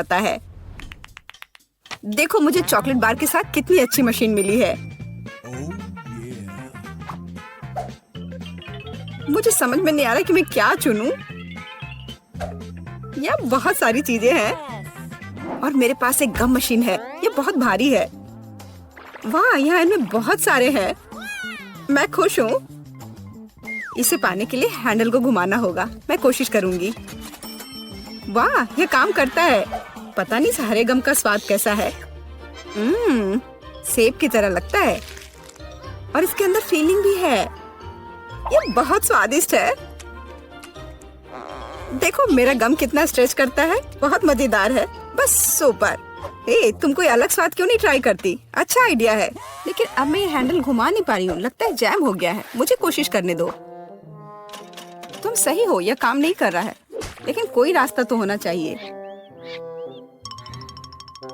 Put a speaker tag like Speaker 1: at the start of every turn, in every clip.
Speaker 1: पता है। देखो मुझे चॉकलेट बार के साथ कितनी अच्छी मशीन मिली है। मुझे समझ में नहीं आ रहा कि मैं क्या चुनूं। यह बहुत सारी चीजें हैं और मेरे पास एक गम मशीन है। ये बहुत भारी है। वाह, यहाँ इनमें बहुत सारे हैं। मैं खुश हूँ। इसे पाने के लिए हैंडल को घुमाना होगा। मैं कोशिश करूंगी। वाह, यह काम करता है। पता नहीं सारे गम का स्वाद कैसा है। सेब की तरह लगता है और इसके अंदर फीलिंग भी है। यह बहुत स्वादिष्ट है। देखो मेरा गम कितना स्ट्रेच करता है। बहुत मजेदार है। बस सुपर। तुम कोई अलग स्वाद क्यों नहीं ट्राई करती? अच्छा आइडिया है। लेकिन अब मैं ये हैंडल घुमा नहीं पा रही हूँ। लगता है जैम हो गया है। मुझे कोशिश करने दो। तुम सही हो, यह काम नहीं कर रहा है। लेकिन कोई रास्ता तो होना चाहिए।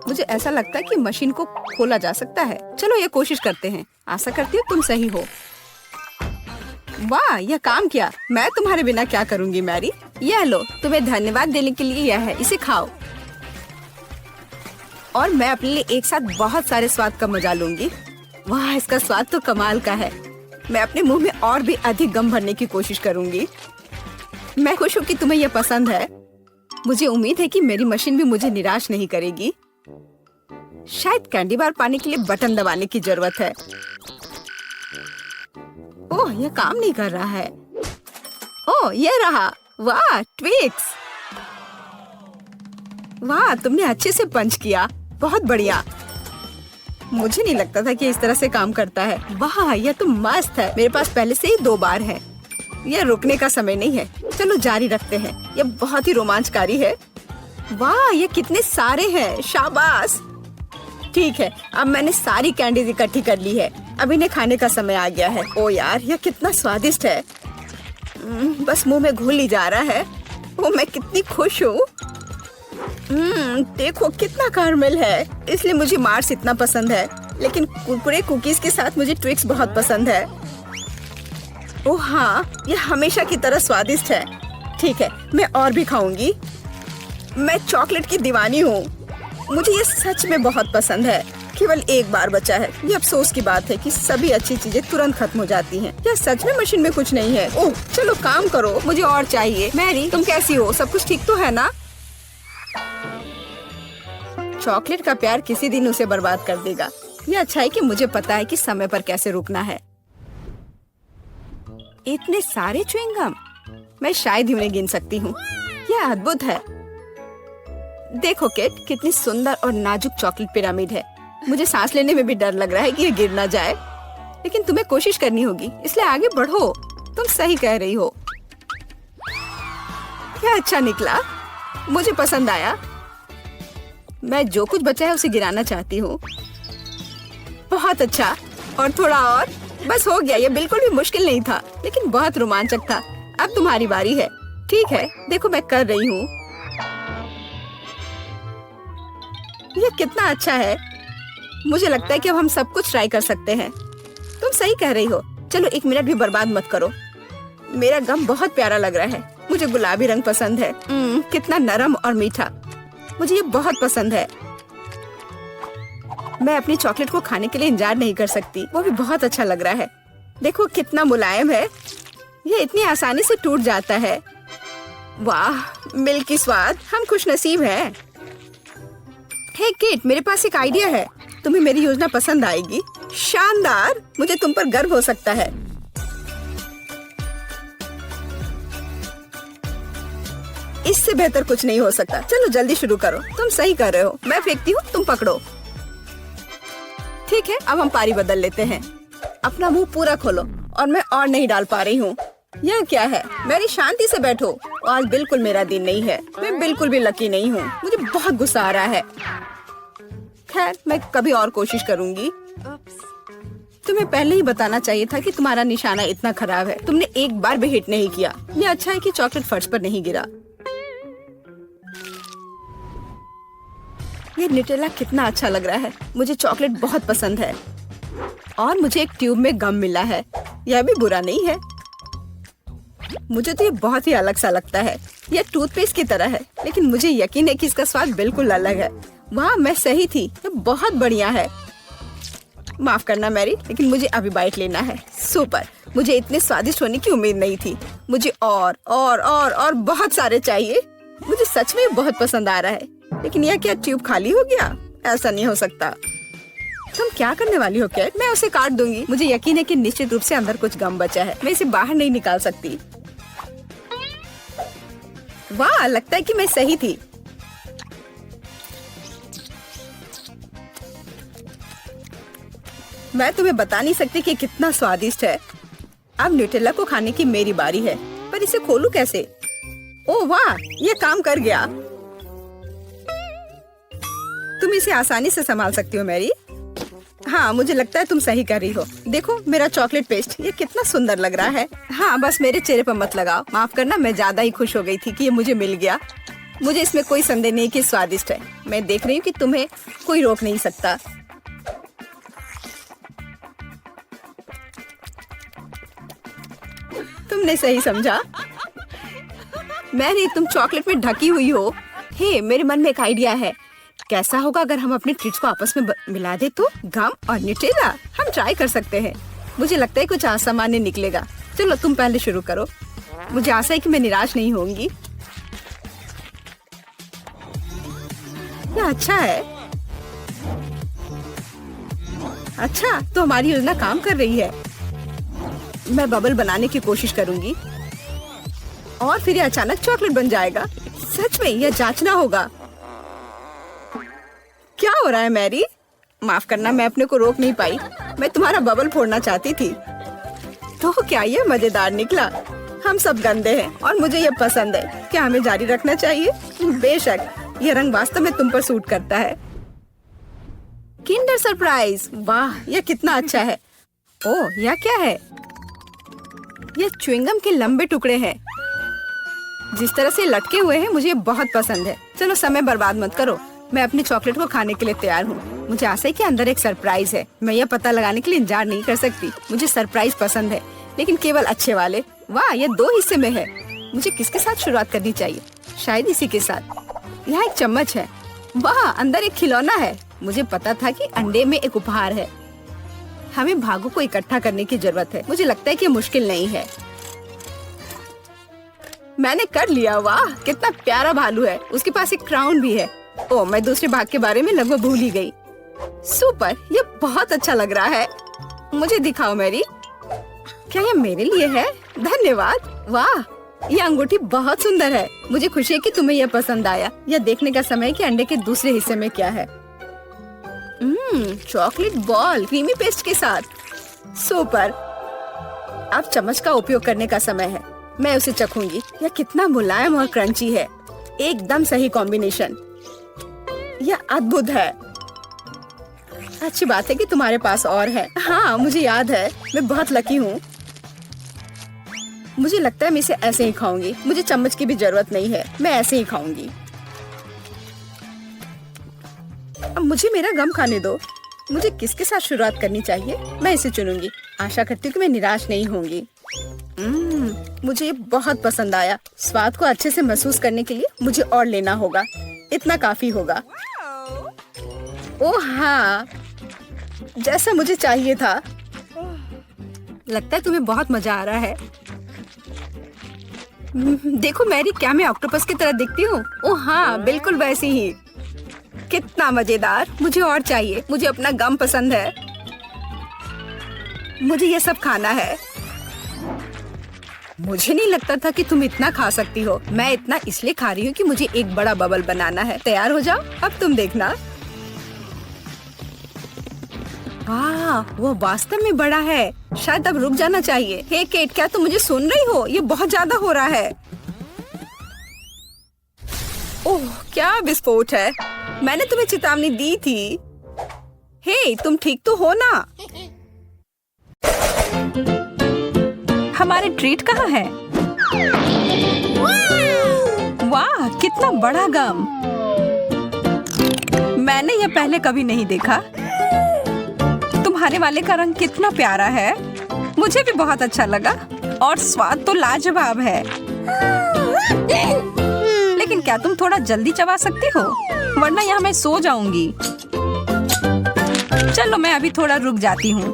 Speaker 1: मुझे ऐसा लगता है कि मशीन को खोला जा सकता है। चलो ये कोशिश करते हैं। आशा करती हूँ तुम सही हो। वाह, यह काम किया। मैं तुम्हारे बिना क्या करूँगी मैरी। यह लो, तुम्हें धन्यवाद देने के लिए यह है। इसे खाओ और मैं अपने लिए एक साथ बहुत सारे स्वाद का मजा लूंगी। वाह, इसका स्वाद तो कमाल का है। मैं अपने मुंह में और भी अधिक गम भरने की कोशिश करूंगी। मैं खुश हूँ कि तुम्हें यह पसंद है। मुझे उम्मीद है कि मेरी मशीन भी मुझे निराश नहीं करेगी। शायद कैंडी बार पाने के लिए बटन दबाने की जरूरत है। ओह, यह काम नहीं कर रहा है। ओह, यह रहा। वाह, ट्विक्स। वाह, तुमने अच्छे से पंच किया। बहुत बढ़िया। मुझे नहीं लगता था कि इस तरह से काम करता है। वाह, यह तो मस्त है। मेरे पास पहले से ही 2 बार है। यह रुकने का समय नहीं है। चलो जारी रखते हैं। यह बहुत ही रोमांचकारी है। वाह, ये कितने सारे हैं। शाबाश। ठीक है, अब मैंने सारी कैंडीज इकट्ठी कर ली है। अब इन्हें खाने का समय आ गया है। ओ यार, यह कितना स्वादिष्ट है। बस मुंह में घुल ही जा रहा है। ओ, मैं कितनी खुश हूँ। देखो कितना कैरमेल है। इसलिए मुझे मार्स इतना पसंद है। लेकिन कुरकुरे कुकीज के साथ मुझे ट्विक्स बहुत पसंद है। ओह हाँ, यह हमेशा की तरह स्वादिष्ट है। ठीक है, मैं और भी खाऊंगी। मैं चॉकलेट की दीवानी हूँ। मुझे ये सच में बहुत पसंद है। केवल एक बार बचा है। ये अफसोस की बात है कि सभी अच्छी चीजें तुरंत खत्म हो जाती हैं। क्या सच में मशीन में कुछ नहीं है? ओह चलो काम करो, मुझे और चाहिए। मैरी, तुम कैसी हो? सब कुछ ठीक तो है ना? चॉकलेट का प्यार किसी दिन उसे बर्बाद कर देगा। ये अच्छा है कि मुझे पता है कि समय पर कैसे रुकना है। इतने सारे च्युइंगम, मैं शायद ही उन्हें गिन सकती हूँ। यह अद्भुत है। देखो किट, कितनी सुंदर और नाजुक चॉकलेट पिरामिड है। मुझे सांस लेने में भी डर लग रहा है कि ये गिर ना जाए। लेकिन तुम्हें कोशिश करनी होगी, इसलिए आगे बढ़ो। तुम सही कह रही हो। क्या अच्छा निकला, मुझे पसंद आया। मैं जो कुछ बचा है उसे गिराना चाहती हूँ। बहुत अच्छा, और थोड़ा और। बस हो गया। ये बिल्कुल भी मुश्किल नहीं था, लेकिन बहुत रोमांचक था। अब तुम्हारी बारी है। ठीक है, देखो मैं कर रही हूँ। ये कितना अच्छा है। मुझे लगता है कि अब हम सब कुछ ट्राई कर सकते हैं। तुम सही कह रही हो। चलो 1 मिनट भी बर्बाद मत करो। मेरा गम बहुत प्यारा लग रहा है। मुझे गुलाबी रंग पसंद है। कितना नरम और मीठा। मुझे ये बहुत पसंद है। मैं अपनी चॉकलेट को खाने के लिए इंतजार नहीं कर सकती। वो भी बहुत अच्छा लग रहा है। देखो कितना मुलायम है। ये इतनी आसानी से टूट जाता है। वाह, मिल्की स्वाद। हम खुशनसीब हैं। हे किट, मेरे पास एक आइडिया है। तुम्हें मेरी योजना पसंद आएगी। शानदार, मुझे तुम पर गर्व हो सकता है। इससे बेहतर कुछ नहीं हो सकता। चलो जल्दी शुरू करो। तुम सही कर रहे हो। मैं फेंकती हूँ, तुम पकड़ो। ठीक है, अब हम पारी बदल लेते हैं। अपना मुंह पूरा खोलो। और मैं और नहीं डाल पा रही हूँ। यह क्या है? मेरी शांति से बैठो। आज बिल्कुल मेरा दिन नहीं है। मैं बिल्कुल भी लकी नहीं हूँ। मुझे बहुत गुस्सा आ रहा है। खैर, मैं कभी और कोशिश करूँगी। तुम्हें पहले ही बताना चाहिए था कि तुम्हारा निशाना इतना खराब है। तुमने एक बार भी हिट नहीं किया। ये अच्छा है कि चॉकलेट फर्श पर नहीं गिरा। ये न्यूटेला कितना अच्छा लग रहा है। मुझे चॉकलेट बहुत पसंद है। और मुझे एक ट्यूब में गम मिला है। यह भी बुरा नहीं है। मुझे तो ये बहुत ही अलग सा लगता है। यह टूथपेस्ट की तरह है, लेकिन मुझे यकीन है कि इसका स्वाद बिल्कुल अलग है। वाह, मैं सही थी, ये बहुत बढ़िया है। माफ करना मैरी, लेकिन मुझे अभी बाइट लेना है। सुपर, मुझे इतने स्वादिष्ट होने की उम्मीद नहीं थी। मुझे और बहुत सारे चाहिए। मुझे सच में बहुत पसंद आ रहा है, लेकिन यह क्या ट्यूब खाली हो गया? ऐसा नहीं हो सकता। तुम क्या करने वाली हो कैट? मैं उसे काट दूंगी। मुझे यकीन है कि निश्चित रूप से अंदर कुछ गम बचा है। मैं इसे बाहर नहीं निकाल सकती। वाह, लगता है कि मैं सही थी। मैं तुम्हें बता नहीं सकती कि कितना स्वादिष्ट है। अब न्यूटेला को खाने की मेरी बारी है, पर इसे खोलूं कैसे? ओह वाह, ये काम कर गया। तुम इसे आसानी से संभाल सकती हो मैरी। हाँ, मुझे लगता है तुम सही कर रही हो। देखो मेरा चॉकलेट पेस्ट, ये कितना सुंदर लग रहा है। हाँ, बस मेरे चेहरे पर मत लगाओ। माफ करना, मैं ज्यादा ही खुश हो गई थी कि ये मुझे मिल गया। मुझे इसमें कोई संदेह नहीं कि स्वादिष्ट है। मैं देख रही हूँ कि तुम्हें कोई रोक नहीं सकता। तुमने सही समझा। मैरी, तुम चॉकलेट में ढकी हुई हो। हे, मेरे मन में एक आइडिया है। कैसा होगा अगर हम अपने ट्रीट्स को आपस में मिला दे तो? गम और न्यूटेला, हम ट्राई कर सकते हैं। मुझे लगता है कुछ असामान्य निकलेगा। चलो तुम पहले शुरू करो। मुझे आशा है कि मैं निराश नहीं होंगी। यह अच्छा है। अच्छा, तो हमारी योजना काम कर रही है। मैं बबल बनाने की कोशिश करूंगी और फिर ये अचानक चॉकलेट बन जाएगा। सच में यह जांचना होगा। क्या हो रहा है मैरी? माफ करना, मैं अपने को रोक नहीं पाई। मैं तुम्हारा बबल फोड़ना चाहती थी। तो क्या ये मजेदार निकला? हम सब गंदे हैं और मुझे ये पसंद है। क्या हमें जारी रखना चाहिए? बेशक, यह रंग वास्तव में तुम पर सूट करता है। किंडर सरप्राइज, वाह, यह कितना अच्छा है। ओह, यह क्या है? यह च्युइंगम के लंबे टुकड़े हैं। जिस तरह से लटके हुए हैं, मुझे बहुत पसंद है। चलो समय बर्बाद मत करो। मैं अपने चॉकलेट को खाने के लिए तैयार हूँ। मुझे आशा है कि अंदर एक सरप्राइज है। मैं यह पता लगाने के लिए इंतजार नहीं कर सकती। मुझे सरप्राइज पसंद है, लेकिन केवल अच्छे वाले। वाह, यह 2 हिस्से में है। मुझे किसके साथ शुरुआत करनी चाहिए? शायद इसी के साथ। यहाँ एक चम्मच है। वाह, अंदर एक खिलौना है। मुझे पता था कि अंडे में एक उपहार है। हमें भागों को इकट्ठा करने की जरूरत है। मुझे लगता है कि मुश्किल नहीं है। मैंने कर लिया। वाह, कितना प्यारा भालू है। उसके पास एक क्राउन भी है। ओह, मैं दूसरे भाग के बारे में लगभग भूल ही गई। सुपर, ये बहुत अच्छा लग रहा है। मुझे दिखाओ मैरी। क्या ये मेरे लिए है? धन्यवाद। वाह, ये अंगूठी बहुत सुंदर है। मुझे खुशी है कि तुम्हें यह पसंद आया। यह देखने का समय है कि अंडे के दूसरे हिस्से में क्या है। चॉकलेट बॉल क्रीमी पेस्ट के साथ। सुपर, अब चम्मच का उपयोग करने का समय है। मैं उसे चखूंगी। यह कितना मुलायम और क्रंची है। एकदम सही कॉम्बिनेशन। यह अद्भुत है। अच्छी बात है कि तुम्हारे पास और है। हाँ, मुझे याद है। मैं बहुत लकी हूँ। मुझे लगता है मैं इसे ऐसे ही खाऊंगी। मुझे चम्मच की भी जरूरत नहीं है। मैं ऐसे ही खाऊंगी। अब मुझे मेरा गम खाने दो। मुझे किसके साथ शुरुआत करनी चाहिए? मैं इसे चुनूंगी। आशा करती हूँ कि मैं निराश नहीं होंगी। मुझे ये बहुत पसंद आया। स्वाद को अच्छे से महसूस करने के लिए मुझे और लेना होगा। इतना काफी होगा। ओह हाँ, जैसा मुझे चाहिए था। लगता है तुम्हें बहुत मजा आ रहा है। देखो मैरी, क्या मैं ऑक्टोपस की तरह दिखती हूँ? ओह हाँ, बिल्कुल वैसी ही। कितना मजेदार। मुझे और चाहिए। मुझे अपना गम पसंद है। मुझे ये सब खाना है। मुझे नहीं लगता था कि तुम इतना खा सकती हो। मैं इतना इसलिए खा रही हूँ कि मुझे एक बड़ा बबल बनाना है। तैयार हो जाओ, अब तुम देखना। वाह, वो वास्तव में बड़ा है। शायद अब रुक जाना चाहिए। हे केट, क्या तुम मुझे सुन रही हो? ये बहुत ज्यादा हो रहा है। ओह, क्या विस्फोट है। मैंने तुम्हें चेतावनी दी थी। हे, तुम ठीक तो हो ना? हमारे ट्रीट कहाँ है? वाह, कितना बड़ा गम। मैंने यह पहले कभी नहीं देखा। तुम्हारे वाले का रंग कितना प्यारा है। मुझे भी बहुत अच्छा लगा और स्वाद तो लाजवाब है। क्या तुम थोड़ा जल्दी चबा सकती हो, वरना यहाँ मैं सो जाऊंगी। चलो मैं अभी थोड़ा रुक जाती हूँ,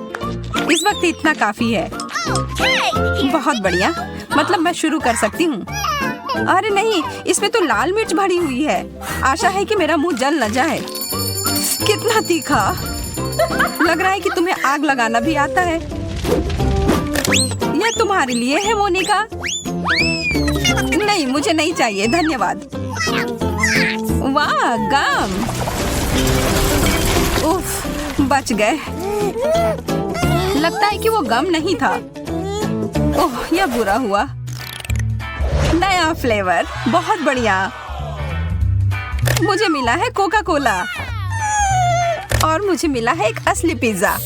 Speaker 1: इस वक्त इतना काफी है। बहुत बढ़िया, मतलब मैं शुरू कर सकती हूँ। अरे नहीं, इसमें तो लाल मिर्च भरी हुई है। आशा है कि मेरा मुंह जल न जाए। कितना तीखा, लग रहा है कि तुम्हें आग लगाना भी आता है। यह तुम्हारे लिए है मोनिका। नहीं, मुझे नहीं चाहिए, धन्यवाद। वाह, गम। उफ, बच गए। लगता है कि वो गम नहीं था। ओह, यह बुरा हुआ। नया फ्लेवर, बहुत बढ़िया। मुझे मिला है कोका कोला और मुझे मिला है एक असली पिज्जा।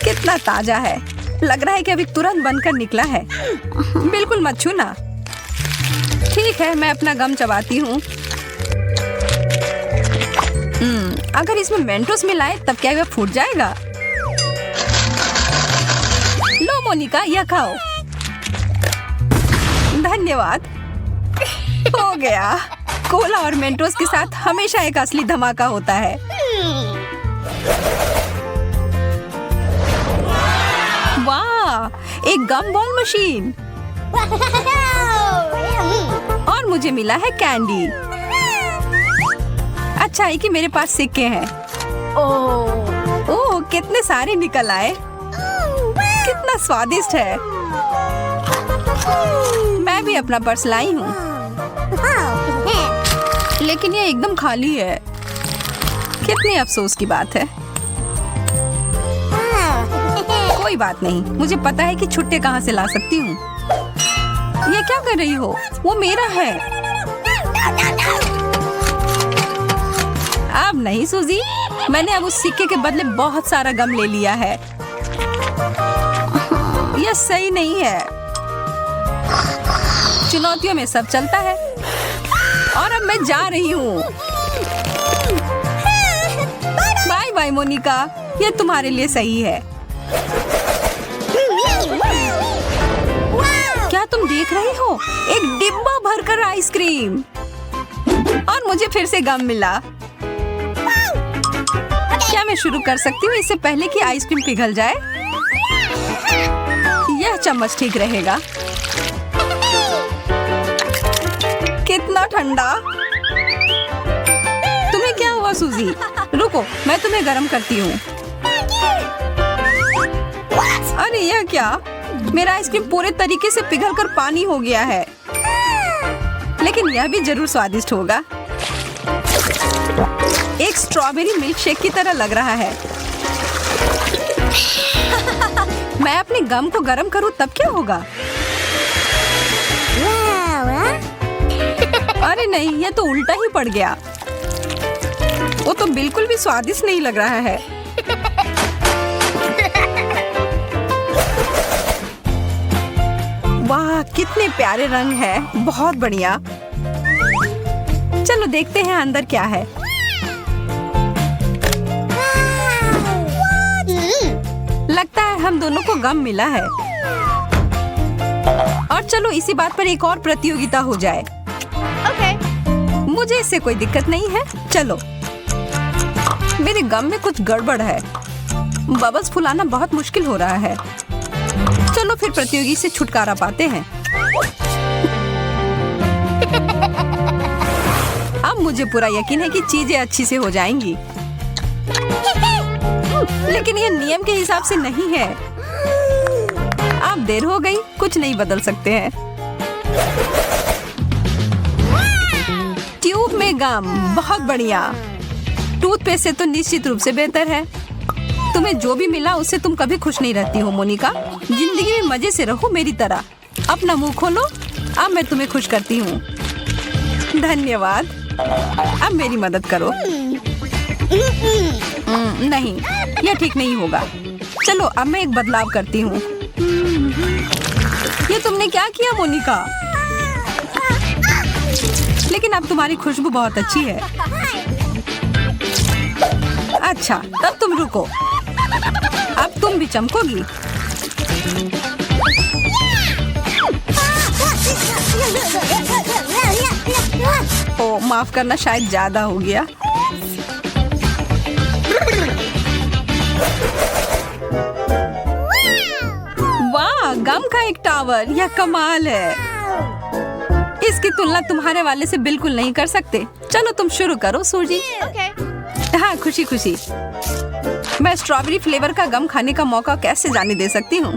Speaker 1: कितना ताजा है, लग रहा है कि अभी तुरंत बनकर निकला है। बिल्कुल मत छूना। ठीक है, मैं अपना गम चबाती हूँ। अगर इसमें मेंटोस मिलाए तब क्या वह फूट जाएगा? लो मोनिका, यह खाओ। धन्यवाद। हो गया। कोला और मेंटोस के साथ हमेशा एक असली धमाका होता है। वाह, एक गम बॉल मशीन। और मुझे मिला है कैंडी। अच्छा है कि मेरे पास सिक्के हैं। ओह, कितने सारे निकल आए। कितना स्वादिष्ट है। मैं भी अपना पर्स लाई हूँ, लेकिन ये एकदम खाली है। कितनी अफसोस की बात है। कोई बात नहीं, मुझे पता है कि छुट्टे कहाँ से ला सकती हूँ। ये क्या कर रही हो? वो मेरा है। अब नहीं सूजी, मैंने अब उस सिक्के के बदले बहुत सारा गम ले लिया है। यह सही नहीं है। चुनौतियों में सब चलता है। और अब मैं जा रही हूँ। बाय बाय मोनिका, यह तुम्हारे लिए सही है। क्या तुम देख रही हो? एक डिब्बा भरकर आइसक्रीम। और मुझे फिर से गम मिला। क्या मैं शुरू कर सकती हूँ इससे पहले कि आइसक्रीम पिघल जाए? यह चम्मच ठीक रहेगा। कितना ठंडा। तुम्हें क्या हुआ सूजी? रुको, मैं तुम्हें गर्म करती हूँ। अरे यह क्या? मेरा आइसक्रीम पूरे तरीके से पिघलकर पानी हो गया है। लेकिन यह भी जरूर स्वादिष्ट होगा। एक स्ट्रॉबेरी मिल्क शेक की तरह लग रहा है। मैं अपने गम को गर्म करूं तब क्या होगा? अरे नहीं, यह तो उल्टा ही पड़ गया। वो तो बिल्कुल भी स्वादिष्ट नहीं लग रहा है। वाह, कितने प्यारे रंग है। बहुत बढ़िया। चलो देखते हैं अंदर क्या है। लगता है हम दोनों को गम मिला है। और चलो इसी बात पर एक और प्रतियोगिता हो जाए। मुझे इससे कोई दिक्कत नहीं है। चलो, मेरे गम में कुछ गड़बड़ है। बबल्स फुलाना बहुत मुश्किल हो रहा है। चलो फिर प्रतियोगी से छुटकारा पाते हैं। अब मुझे पूरा यकीन है कि चीजें अच्छी से हो जाएंगी। लेकिन ये नियम के हिसाब से नहीं है। अब देर हो गई, कुछ नहीं बदल सकते हैं। ट्यूब में गम, बहुत बढ़िया। टूथपेस्ट से तो निश्चित रूप से बेहतर है। तुम्हें जो भी मिला उससे तुम कभी खुश नहीं रहती हो मोनिका। जिंदगी में मजे से रहो मेरी तरह। अपना मुंह खोलो, अब मैं तुम्हें खुश करती हूँ। धन्यवाद। अब मेरी मदद करो। नहीं, यह ठीक नहीं होगा। चलो अब मैं एक बदलाव करती हूँ। ये तुमने क्या किया मोनिका? लेकिन अब तुम्हारी खुशबू बहुत अच्छी है। अच्छा, तब तुम रुको। अब तुम भी चमकोगी। ओ माफ करना, शायद ज्यादा हो गया। वाह, गम का एक टावर, यह कमाल है। इसकी तुलना तुम्हारे वाले से बिल्कुल नहीं कर सकते। चलो तुम शुरू करो सूजी। हाँ, खुशी खुशी। मैं स्ट्रॉबेरी फ्लेवर का गम खाने का मौका कैसे जाने दे सकती हूँ।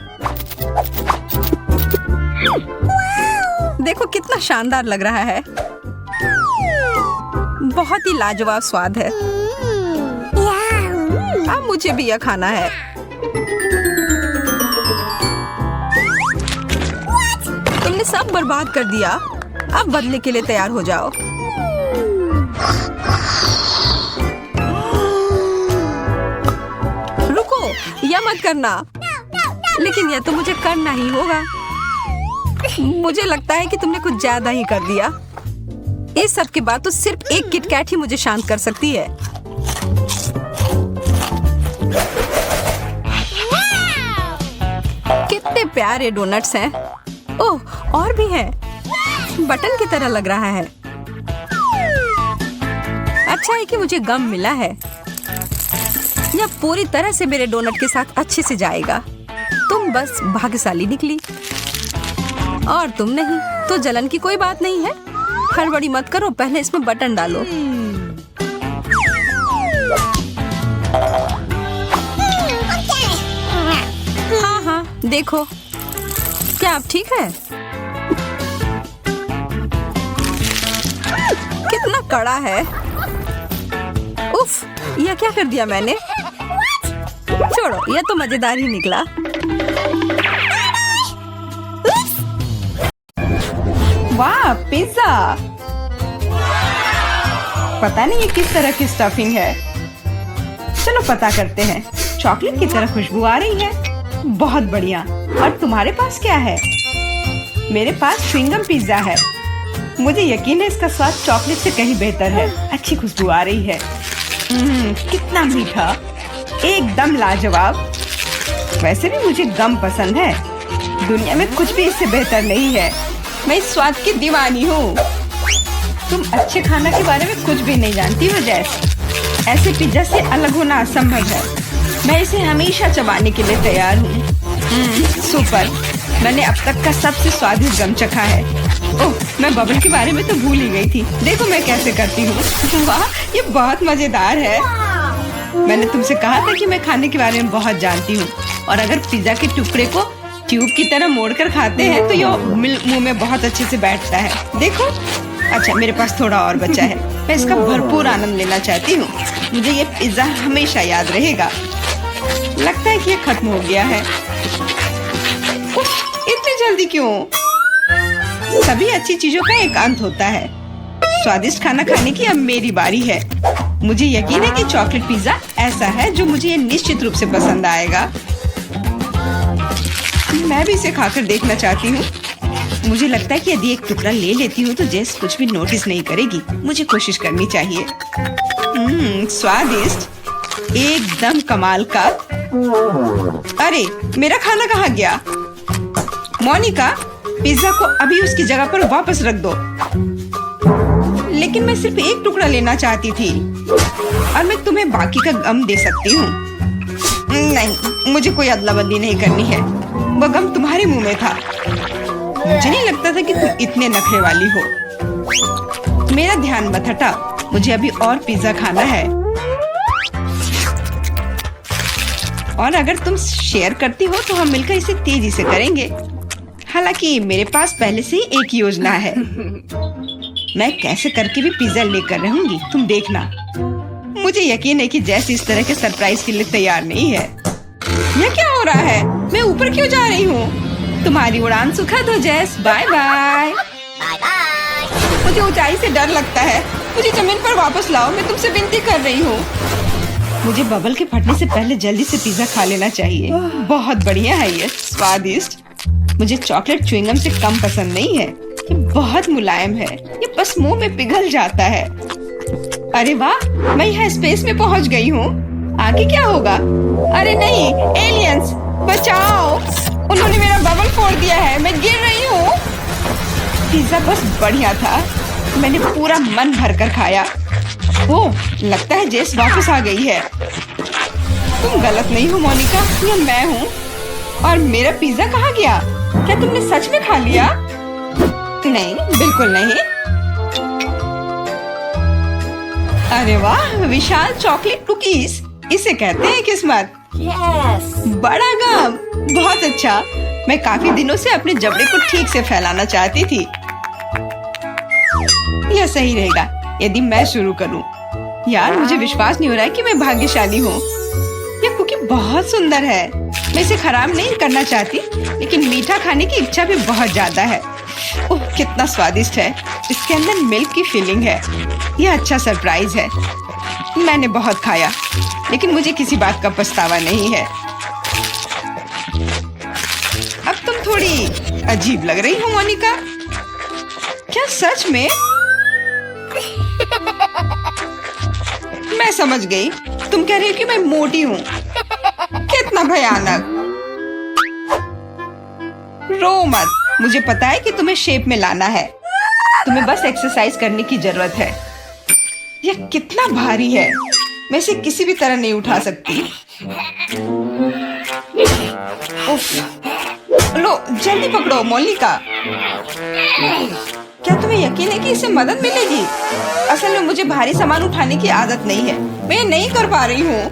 Speaker 1: देखो कितना शानदार लग रहा है। बहुत ही लाजवाब स्वाद है। अब मुझे भी यह खाना है। तुमने सब बर्बाद कर दिया। अब बदले के लिए तैयार हो जाओ। रुको, यह मत करना। लेकिन यह तो मुझे करना ही होगा। मुझे लगता है कि तुमने कुछ ज्यादा ही कर दिया। इस सब के बाद तो सिर्फ एक किटकैट ही मुझे शांत कर सकती है। कितने प्यारे डोनट्स हैं। ओह, और भी है। बटन की तरह लग रहा है। अच्छा है कि मुझे गम मिला है। यह पूरी तरह से मेरे डोनट के साथ अच्छे से जाएगा। तुम बस भाग्यशाली निकली और तुम नहीं, तो जलन की कोई बात नहीं है। हड़बड़ी मत करो, पहले इसमें बटन डालो। हाँ हाँ, देखो क्या आप ठीक है? कितना कड़ा है। उफ, यह क्या कर दिया मैंने? छोड़ो, यह तो मजेदार ही निकला। वाह, पिज्जा। पता नहीं ये किस तरह की स्टफिंग है। चलो पता करते हैं। चॉकलेट की तरह खुशबू आ रही है। बहुत बढ़िया। और तुम्हारे पास क्या है? मेरे पास च्युइंगम पिज्जा है। मुझे यकीन है इसका स्वाद चॉकलेट से कहीं बेहतर है। अच्छी खुशबू आ रही है। कितना मीठा, एकदम लाजवाब। वैसे भी मुझे गम पसंद है। दुनिया में कुछ भी इससे बेहतर नहीं है। मैं इस स्वाद की दीवानी हूँ। तुम अच्छे खाना के बारे में कुछ भी नहीं जानती हो जैस। ऐसे पिज्जा से अलग होना असंभव है। मैं इसे हमेशा चबाने के लिए तैयार हूँ। सुपर। मैंने अब तक का सबसे स्वादिष्ट गम चखा है। ओह, मैं बबल के बारे में तो भूल ही गई थी। देखो मैं कैसे करती हूँ। वाह, ये बहुत मजेदार है। मैंने तुमसे कहा था कि मैं खाने के बारे में बहुत जानती हूँ। और अगर पिज्जा के टुकड़े को ट्यूब की तरह मोड़कर खाते हैं तो ये मुंह में बहुत अच्छे से बैठता है। देखो। अच्छा, मेरे पास थोड़ा और बचा है। मैं इसका भरपूर आनंद लेना चाहती हूँ। मुझे ये पिज्जा हमेशा याद रहेगा। लगता है कि ये खत्म हो गया है। इतनी जल्दी क्यों? सभी अच्छी चीजों का एक अंत होता है। स्वादिष्ट खाना खाने की अब मेरी बारी है। मुझे यकीन है कि चॉकलेट पिज्जा ऐसा है जो मुझे ये निश्चित रूप से पसंद आएगा। मैं भी इसे खाकर देखना चाहती हूँ। मुझे लगता है कि यदि एक टुकड़ा ले लेती हूँ तो जेस कुछ भी नोटिस नहीं करेगी। मुझे कोशिश करनी चाहिए। स्वादिष्ट, एकदम कमाल का। अरे, मेरा खाना कहाँ गया? मोनिका, पिज्जा को अभी उसकी जगह पर वापस रख दो। लेकिन मैं सिर्फ एक टुकड़ा लेना चाहती थी और मैं तुम्हें बाकी का गम दे सकती हूँ। नहीं, मुझे कोई अदला बदली नहीं करनी है। वो गम तुम्हारे मुंह में था। मुझे नहीं लगता था कि तुम इतने नखरे वाली हो। मेरा ध्यान मत हटा। मुझे अभी और पिज्जा खाना है। और अगर तुम शेयर करती हो तो हम मिलकर इसे तेजी से करेंगे। हालांकि मेरे पास पहले से ही एक योजना है। मैं कैसे करके भी पिज्जा लेकर रहूंगी, तुम देखना। मुझे यकीन है कि जैसे इस तरह के सरप्राइज के लिए तैयार नहीं है। यह क्या हो रहा है? मैं ऊपर क्यों जा रही हूँ? तुम्हारी उड़ान सुखद हो जैस। Bye bye. मुझे ऊंचाई से डर लगता है। मुझे जमीन पर वापस लाओ, मैं तुमसे विनती कर रही हूँ। मुझे बबल के फटने से पहले जल्दी से पिज्जा खा लेना चाहिए। बहुत बढ़िया है ये, स्वादिष्ट। मुझे चॉकलेट च्युइंगम से कम पसंद नहीं है। ये बहुत मुलायम है। ये बस मुंह में पिघल जाता है। अरे वाह, मैं यहाँ स्पेस में पहुँच गई हूँ। आगे क्या होगा? अरे नहीं, एलियंस बचाओ। उन्होंने मेरा बबल फोड़ दिया है। मैं गिर रही हूँ। पिज्जा बस बढ़िया था। मैंने पूरा मन भर कर खाया। ओह, लगता है जेस वापस आ गई है। तुम गलत नहीं हो मोनिका, ये मैं हूँ। और मेरा पिज्जा कहाँ गया? क्या तुमने सच में खा लिया? नहीं, बिल्कुल नहीं। अरे वाह, विशाल चॉकलेट कुकीज, इसे कहते हैं किस्मत। बड़ा गम, बहुत अच्छा। मैं काफी दिनों से अपने जबड़े को ठीक से फैलाना चाहती थी। यह सही रहेगा यदि मैं शुरू करूं। यार, मुझे विश्वास नहीं हो रहा है कि मैं भाग्यशाली हूँ। यह कुकी बहुत सुंदर है। मैं इसे खराब नहीं करना चाहती, लेकिन मीठा खाने की इच्छा भी बहुत ज्यादा है। ओह, कितना स्वादिष्ट है। इसके अंदर मिल्क की फीलिंग है। यह अच्छा सरप्राइज है। मैंने बहुत खाया, लेकिन मुझे किसी बात का पछतावा नहीं है। अब तुम थोड़ी अजीब लग रही हो मोनिका। क्या सच में? मैं समझ गई, तुम कह रही हो कि मैं मोटी हूँ। कितना भयानक। रो मत, मुझे पता है कि तुम्हें शेप में लाना है। तुम्हें बस एक्सरसाइज करने की जरूरत है। यह कितना भारी है, मैं इसे किसी भी तरह नहीं उठा सकती। उफ, लो जल्दी पकड़ो मोनिका। क्या तुम्हें यकीन है कि इससे मदद मिलेगी? असल में मुझे भारी सामान उठाने की आदत नहीं है, मैं ये नहीं कर पा रही हूँ।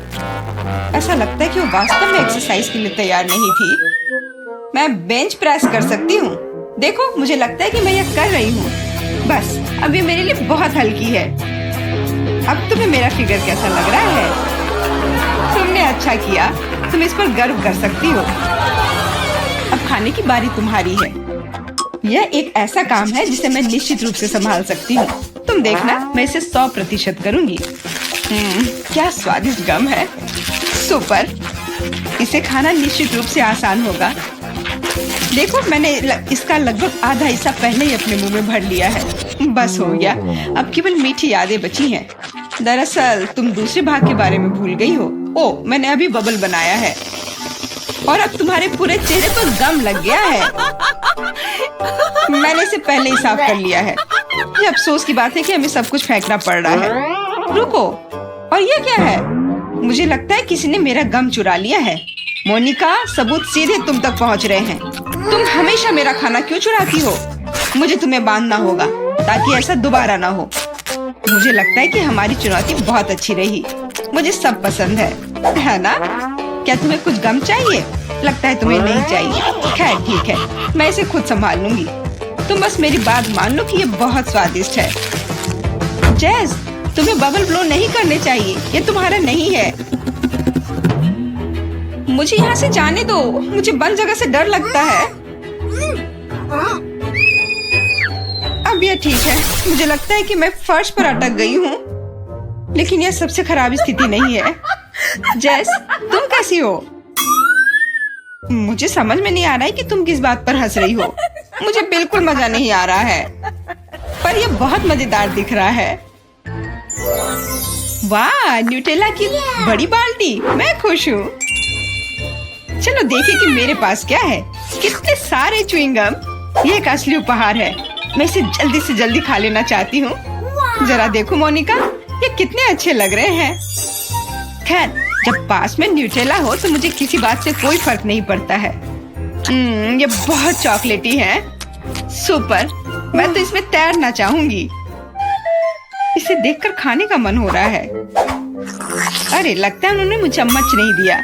Speaker 1: ऐसा लगता है कि वो वास्तव में एक्सरसाइज के लिए तैयार नहीं थी। मैं बेंच प्रेस कर सकती हूँ। देखो, मुझे लगता है कि मैं यह कर रही हूँ। बस, अब ये मेरे लिए बहुत हल्की है। अब तुम्हें मेरा फिगर कैसा लग रहा है? तुमने अच्छा किया, तुम इस पर गर्व कर सकती हो। अब खाने की बारी तुम्हारी है। यह एक ऐसा काम है जिसे मैं निश्चित रूप से संभाल सकती हूँ। तुम देखना, मैं इसे 100% करूँगी। क्या स्वादिष्ट गम है। सुपर, इसे खाना निश्चित रूप से आसान होगा। देखो, मैंने इसका लगभग आधा हिस्सा पहले ही अपने मुंह में भर लिया है। बस हो गया, अब केवल मीठी यादें बची हैं। दरअसल तुम दूसरे भाग के बारे में भूल गई हो। ओह, मैंने अभी बबल बनाया है और अब तुम्हारे पूरे चेहरे पर गम लग गया है। मैंने इसे पहले ही साफ कर लिया है। ये अफसोस की बात है कि हमें सब कुछ फेंकना पड़ रहा है। रुको, और ये क्या है? मुझे लगता है किसी ने मेरा गम चुरा लिया है। मोनिका, सबूत सीधे तुम तक पहुंच रहे हैं। तुम हमेशा मेरा खाना क्यों चुराती हो? मुझे तुम्हें बांधना होगा ताकि ऐसा दोबारा ना हो। मुझे लगता है कि हमारी चुनौती बहुत अच्छी रही। मुझे सब पसंद है ना? क्या तुम्हें कुछ गम चाहिए? लगता है तुम्हें नहीं चाहिए। खैर ठीक है, मैं इसे खुद संभाल लूंगी। तुम बस मेरी बात मान लो कि ये बहुत स्वादिष्ट है। जेस, तुम्हें बबल ब्लो नहीं करने चाहिए, ये तुम्हारा नहीं है। मुझे यहाँ से जाने दो, मुझे बंद जगह से डर लगता है। अब ये ठीक है, मुझे लगता है कि मैं फर्श पर अटक गई हूँ, लेकिन यह सबसे खराब स्थिति नहीं है। जेस, तुम कैसी हो? मुझे समझ में नहीं आ रहा है कि तुम किस बात पर हंस रही हो। मुझे बिल्कुल मजा नहीं आ रहा है, पर यह बहुत मजेदार दिख रहा है। वाह, न्यूटेला की बड़ी बाल्टी, मैं खुश हूँ। चलो देखें कि मेरे पास क्या है। कितने सारे च्युइंगम। ये एक असली उपहार है। मैं इसे जल्दी से जल्दी खा लेना चाहती हूँ। जरा देखो मोनिका, ये कितने अच्छे लग रहे हैं। खैर, जब पास में न्यूटेला हो तो मुझे किसी बात से कोई फर्क नहीं पड़ता है। ये बहुत चॉकलेटी है। सुपर, मैं तो इसमें तैरना चाहूंगी। इसे देखकर खाने का मन हो रहा है। अरे, लगता है उन्होंने मुझे चम्मच नहीं दिया।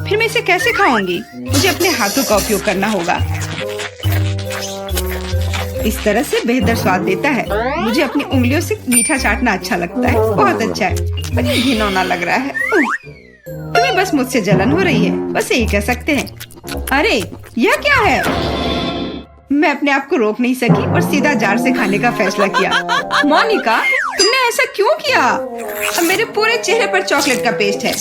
Speaker 1: फिर मैं इसे कैसे खाऊंगी? मुझे अपने हाथों का उपयोग करना होगा। इस तरह से बेहतर स्वाद देता है। मुझे अपनी उंगलियों से मीठा चाटना अच्छा लगता है। बहुत अच्छा है, पर ये घिनौना लग रहा है। तुम्हें बस मुझसे जलन हो रही है, बस यही कह सकते हैं। अरे, यह क्या है? मैं अपने आप को रोक नहीं सकी और सीधा जार से खाने का फैसला किया। मोनिका, तुमने ऐसा क्यों किया? अब मेरे पूरे चेहरे पर चॉकलेट का पेस्ट है।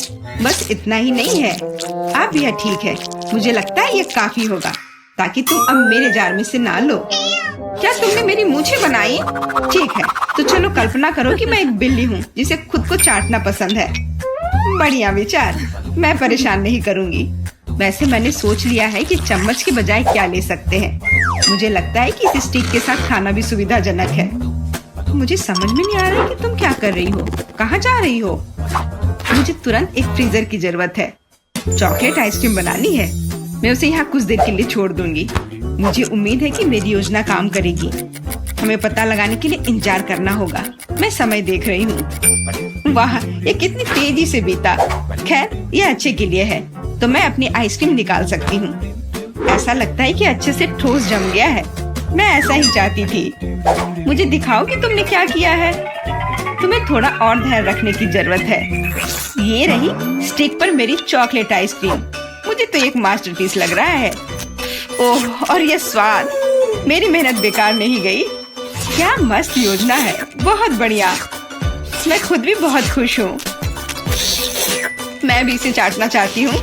Speaker 1: बस इतना ही नहीं है, अब यह ठीक है। मुझे लगता है यह काफी होगा ताकि तुम अब मेरे जार में से ना लो। क्या तुमने मेरी मूछें बनाई? ठीक है, तो चलो कल्पना करो कि मैं एक बिल्ली हूँ जिसे खुद को चाटना पसंद है। बढ़िया विचार, मैं परेशान नहीं करूँगी। वैसे मैंने सोच लिया है कि चम्मच के बजाय क्या ले सकते हैं। मुझे लगता है कि इस स्टिक के साथ खाना भी सुविधाजनक है। मुझे समझ में नहीं आ रहा कि तुम क्या कर रही हो, कहाँ जा रही हो? मुझे तुरंत एक फ्रीजर की जरूरत है। चॉकलेट आइसक्रीम बनानी है। मैं उसे यहाँ कुछ देर के लिए छोड़ दूंगी। मुझे उम्मीद है कि मेरी योजना काम करेगी। हमें पता लगाने के लिए इंतजार करना होगा। मैं समय देख रही हूँ। वाह, ये कितनी तेजी से बीता। खैर, ये अच्छे के लिए है, तो मैं अपनी आइसक्रीम निकाल सकती हूँ। ऐसा लगता है कि अच्छे से ठोस जम गया है। मैं ऐसा ही चाहती थी। मुझे दिखाओ कि तुमने क्या किया है। तुम्हें थोड़ा और धैर्य रखने की जरूरत है। ये रही स्टिक पर मेरी चॉकलेट आइसक्रीम। मुझे तो एक मास्टरपीस लग रहा है। ओह, और ये स्वाद। मेरी मेहनत बेकार नहीं गई। क्या मस्त योजना है, बहुत बढ़िया। मैं खुद भी बहुत खुश हूँ। मैं भी इसे चाटना चाहती हूँ।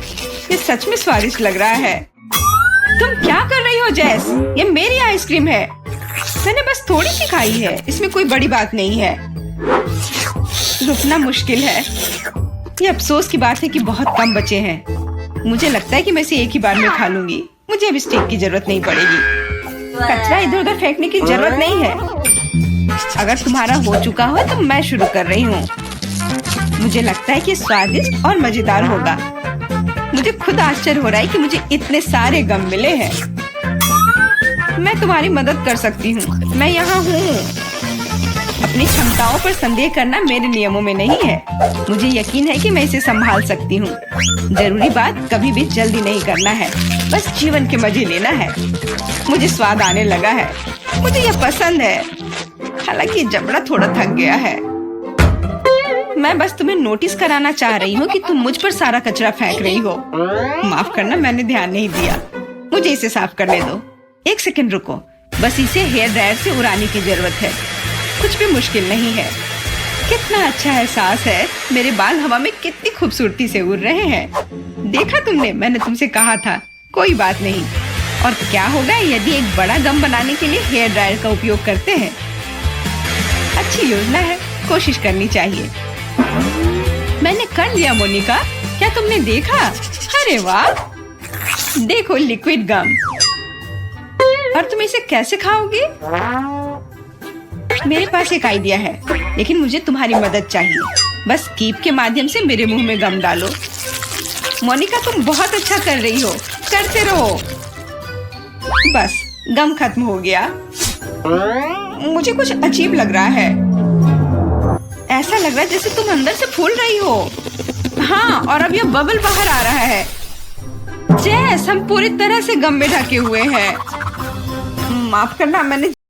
Speaker 1: ये सच में स्वादिष्ट लग रहा है। तुम क्या कर रही हो जेस? ये मेरी आइसक्रीम है। मैंने बस थोड़ी सी खाई है, इसमें कोई बड़ी बात नहीं है। रुकना मुश्किल है। ये अफसोस की बात है कि बहुत कम बचे हैं। मुझे लगता है कि मैं इसे एक ही बार में खा लूंगी। मुझे अब स्टिक की जरूरत नहीं पड़ेगी। कचरा इधर उधर फेंकने की जरूरत नहीं है। अगर तुम्हारा हो चुका हो तो मैं शुरू कर रही हूँ। मुझे लगता है कि स्वादिष्ट और मजेदार होगा। मुझे खुद आश्चर्य हो रहा है कि मुझे इतने सारे गम मिले हैं। मैं तुम्हारी मदद कर सकती हूँ। मैं यहाँ हूँ। अपनी क्षमताओं पर संदेह करना मेरे नियमों में नहीं है। मुझे यकीन है कि मैं इसे संभाल सकती हूँ। जरूरी बात कभी भी जल्दी नहीं करना है, बस जीवन के मजे लेना है। मुझे स्वाद आने लगा है। मुझे यह पसंद है। हालांकि जबड़ा थोड़ा थक गया है। मैं बस तुम्हें नोटिस कराना चाह रही हूँ कि तुम मुझ पर सारा कचरा फेंक रही हो। माफ करना, मैंने ध्यान नहीं दिया। मुझे इसे साफ करने दो। एक सेकंड रुको। बस इसे हेयर ड्रायर से उड़ाने की जरूरत है। कुछ भी मुश्किल नहीं है। कितना अच्छा एहसास है। मेरे बाल हवा में कितनी खूबसूरती से उड़ रहे हैं। देखा तुमने, मैंने तुमसे कहा था। कोई बात नहीं। और क्या होगा यदि एक बड़ा गम बनाने के लिए हेयर ड्रायर का उपयोग करते हैं? अच्छी योजना है, कोशिश करनी चाहिए। मैंने कर लिया मोनिका। क्या तुमने देखा? अरे वाह, देखो लिक्विड गम। और तुम इसे कैसे खाओगे? मेरे पास एक आइडिया है, लेकिन मुझे तुम्हारी मदद चाहिए। बस कीप के माध्यम से मेरे मुंह में गम डालो। मोनिका, तुम बहुत अच्छा कर रही हो। करते रहो। बस गम खत्म हो गया। मुझे कुछ अजीब लग रहा है। ऐसा लग रहा है जैसे तुम अंदर से फूल रही हो। हाँ, और अब यह बबल बाहर आ रहा है। जेस, हम पूरी तरह से गम में ढके हुए हैं। माफ करना, मैंने